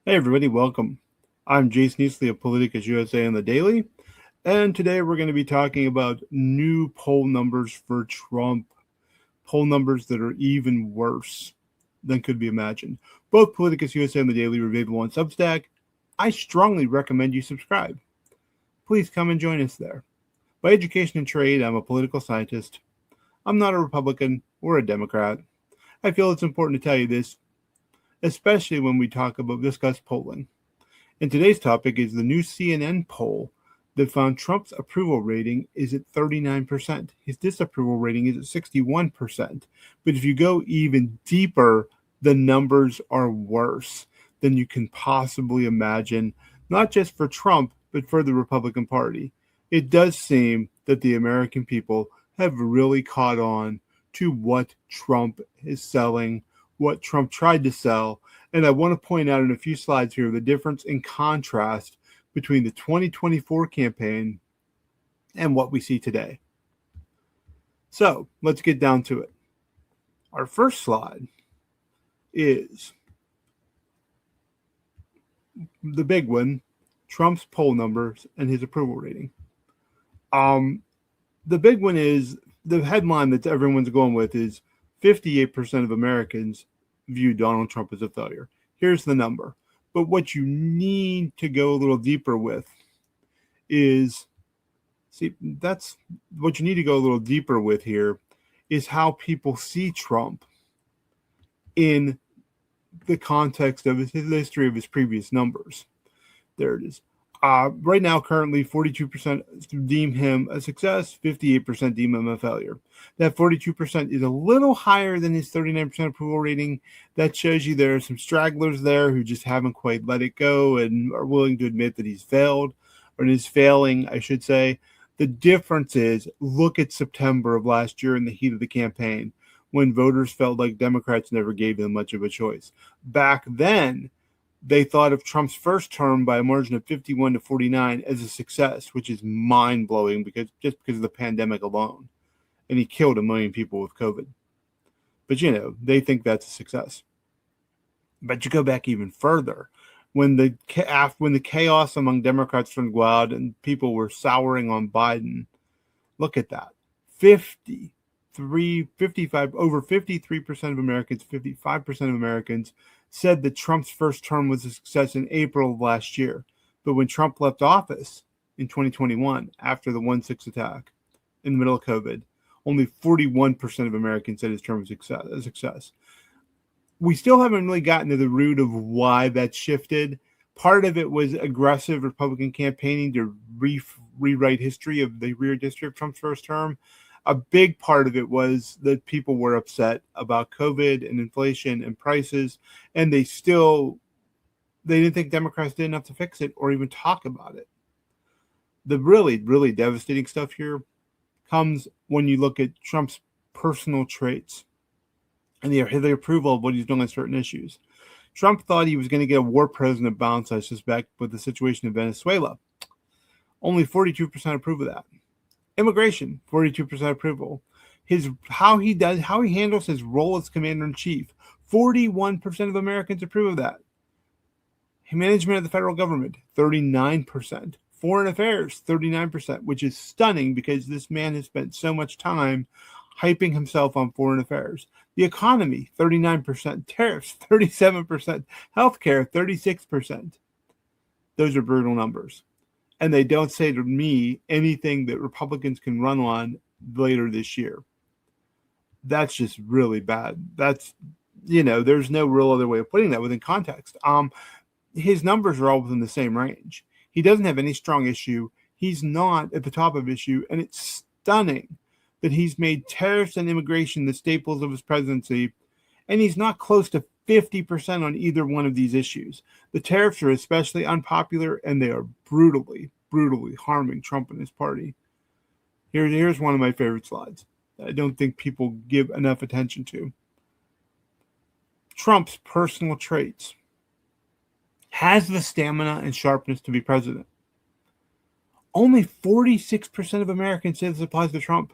Hey everybody, welcome. I'm Jason Easley of Politicus USA on the Daily, and today we're going to be talking about new poll numbers for Trump, poll numbers that are even worse than could be imagined. Both Politicus USA and the Daily are available on Substack. I strongly recommend you subscribe. Please come and join us there. By education and trade, I'm a political scientist. I'm not a Republican or a Democrat. I feel it's important to tell you this, especially when we discuss polling. And today's topic is the new CNN poll that found Trump's approval rating is at 39%. His disapproval rating is at 61%. But if you go even deeper, the numbers are worse than you can possibly imagine, not just for Trump, but for the Republican Party. It does seem that the American people have really caught on to what Trump is selling, what Trump tried to sell. And I want to point out in a few slides here the difference in contrast between the 2024 campaign and what we see today. So let's get down to it. Our first slide is the big one, Trump's poll numbers and his approval rating. The big one is the headline that everyone's going with is 58% of Americans view Donald Trump as a failure. Here's the number. But what you need to go a little deeper with is, that's what you need to go a little deeper with here is how people see Trump in the context of his history of his previous numbers. There it is. Right now, currently, 42% deem him a success, 58% deem him a failure. That 42% is a little higher than his 39% approval rating. That shows you there are some stragglers there who just haven't quite let it go and are willing to admit that he's failed, or is failing, I should say. The difference is, look at September of last year in the heat of the campaign, when voters felt like Democrats never gave them much of a choice. Back then, they thought of Trump's first term by a margin of 51-49 as a success, which is mind-blowing because of the pandemic alone. And he killed 1 million people with COVID. But, they think that's a success. But you go back even further. When the chaos among Democrats started to go out and people were souring on Biden, look at that. Over 53% of Americans, 55% of Americans said that Trump's first term was a success in April of last year. But when Trump left office in 2021, after the 1/6 attack in the middle of COVID, only 41% of Americans said his term was a success. We still haven't really gotten to the root of why that shifted. Part of it was aggressive Republican campaigning to rewrite history of the rear history of Trump's first term. A big part of it was that people were upset about COVID and inflation and prices, and they didn't think Democrats did enough to fix it or even talk about it. The really, really devastating stuff here comes when you look at Trump's personal traits and the approval of what he's doing on certain issues. Trump thought he was going to get a war president bounce, I suspect, with the situation in Venezuela. Only 42% approve of that. Immigration, 42% approval. How he handles his role as commander-in-chief, 41% of Americans approve of that. Management of the federal government, 39%. Foreign affairs, 39%, which is stunning because this man has spent so much time hyping himself on foreign affairs. The economy, 39%. Tariffs, 37%. Healthcare, 36%. Those are brutal numbers. And they don't say to me anything that Republicans can run on later this year. That's just really bad. That's, there's no real other way of putting that within context. His numbers are all within the same range. He doesn't have any strong issue. He's not at the top of issue. And it's stunning that he's made tariffs and immigration the staples of his presidency. And he's not close to 50% on either one of these issues. The tariffs are especially unpopular, and they are brutally, brutally harming Trump and his party. Here's one of my favorite slides that I don't think people give enough attention to. Trump's personal traits. Has the stamina and sharpness to be president. Only 46% of Americans say this applies to Trump.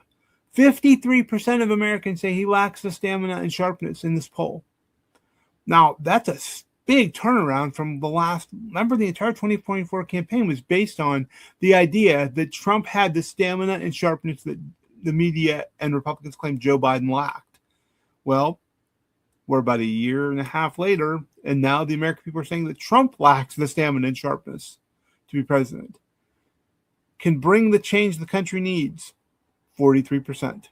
53% of Americans say he lacks the stamina and sharpness in this poll. Now, that's a big turnaround from the last. Remember, the entire 2024 campaign was based on the idea that Trump had the stamina and sharpness that the media and Republicans claimed Joe Biden lacked. Well, we're about a year and a half later, and now the American people are saying that Trump lacks the stamina and sharpness to be president. Can bring the change the country needs, 43%.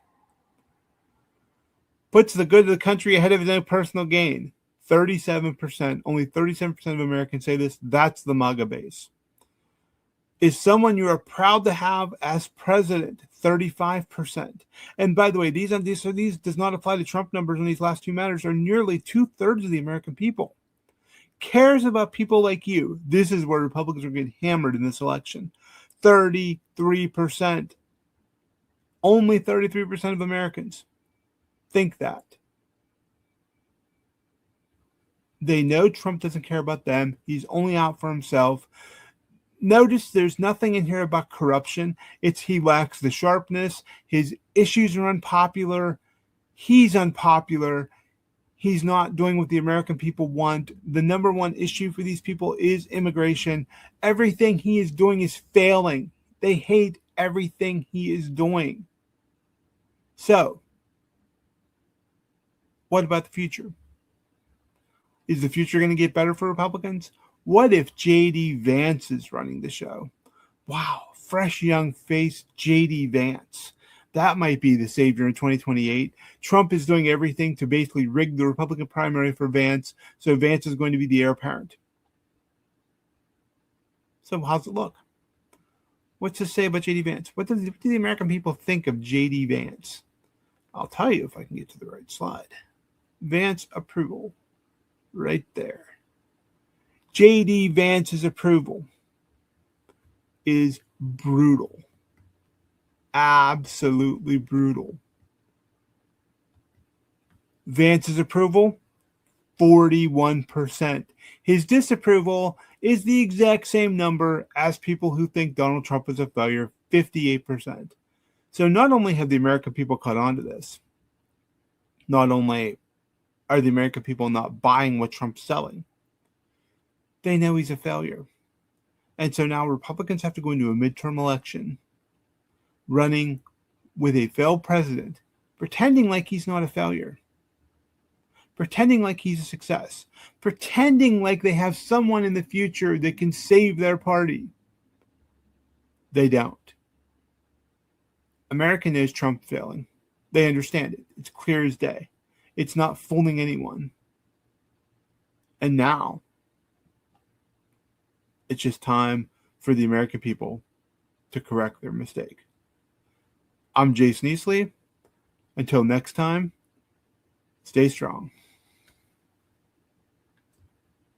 Puts the good of the country ahead of his own personal gain, 37%. Only 37% of Americans say this. That's the MAGA base. Is someone you are proud to have as president, 35%. And by the way, these does not apply to Trump numbers on these last two matters, are nearly 2/3 of the American people. Cares about people like you. This is where Republicans are getting hammered in this election. 33%. Only 33% of Americans think that. They know Trump doesn't care about them. He's only out for himself. Notice there's nothing in here about corruption. It's he lacks the sharpness. His issues are unpopular. He's unpopular. He's not doing what the American people want. The number one issue for these people is immigration. Everything he is doing is failing. They hate everything he is doing. So, what about the future? Is the future going to get better for Republicans? What if J.D. Vance is running the show? Wow, fresh young face J.D. Vance. That might be the savior in 2028. Trump is doing everything to basically rig the Republican primary for Vance, so Vance is going to be the heir apparent. So how's it look? What's to say about J.D. Vance? What do the American people think of J.D. Vance? I'll tell you if I can get to the right slide. Vance approval. Right there. J.D. Vance's approval is brutal. Absolutely brutal. Vance's approval, 41%. His disapproval is the exact same number as people who think Donald Trump is a failure, 58%. So not only have the American people caught on to this, not only are the American people not buying what Trump's selling, they know he's a failure. And so now Republicans have to go into a midterm election running with a failed president, pretending like he's not a failure, pretending like he's a success, pretending like they have someone in the future that can save their party. They don't. America knows Trump failing. They understand it. It's clear as day. It's not fooling anyone. And now, it's just time for the American people to correct their mistake. I'm Jason Easley. Until next time, stay strong.